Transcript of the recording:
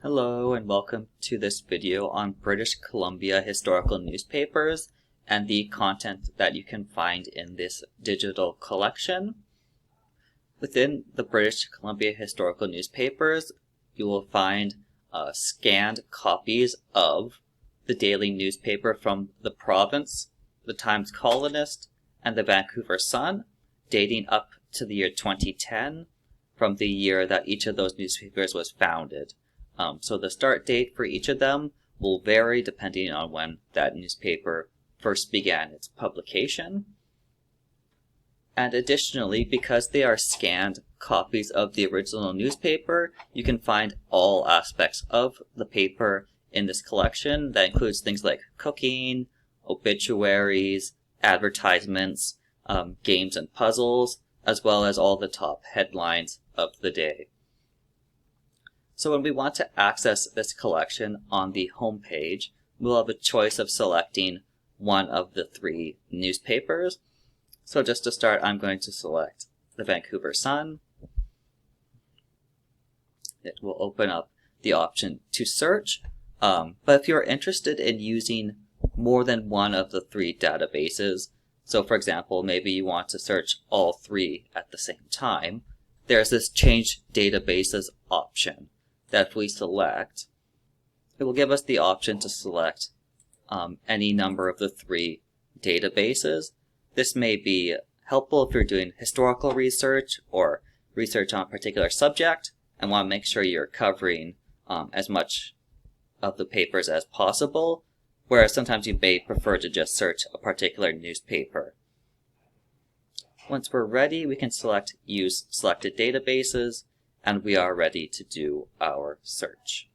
Hello and welcome to this video on British Columbia historical newspapers and the content that you can find in this digital collection. Within the British Columbia historical newspapers, you will find scanned copies of the daily newspaper from the province, the Times Colonist, and the Vancouver Sun, dating up to the year 2010, from the year that each of those newspapers was founded. So the start date for each of them will vary depending on when that newspaper first began its publication. And additionally, because they are scanned copies of the original newspaper, you can find all aspects of the paper in this collection. That includes things like cooking, obituaries, advertisements, games and puzzles, as well as all the top headlines of the day. So when we want to access this collection on the home page, we'll have a choice of selecting one of the three newspapers. So just to start, I'm going to select the Vancouver Sun. It will open up the option to search. But if you're interested in using more than one of the three databases, so for example, maybe you want to search all three at the same time, there's this Change Databases option that if we select, it will give us the option to select any number of the three databases. This may be helpful if you're doing historical research or research on a particular subject and want to make sure you're covering as much of the papers as possible, whereas sometimes you may prefer to just search a particular newspaper. Once we're ready, we can select Use Selected Databases, and we are ready to do our search.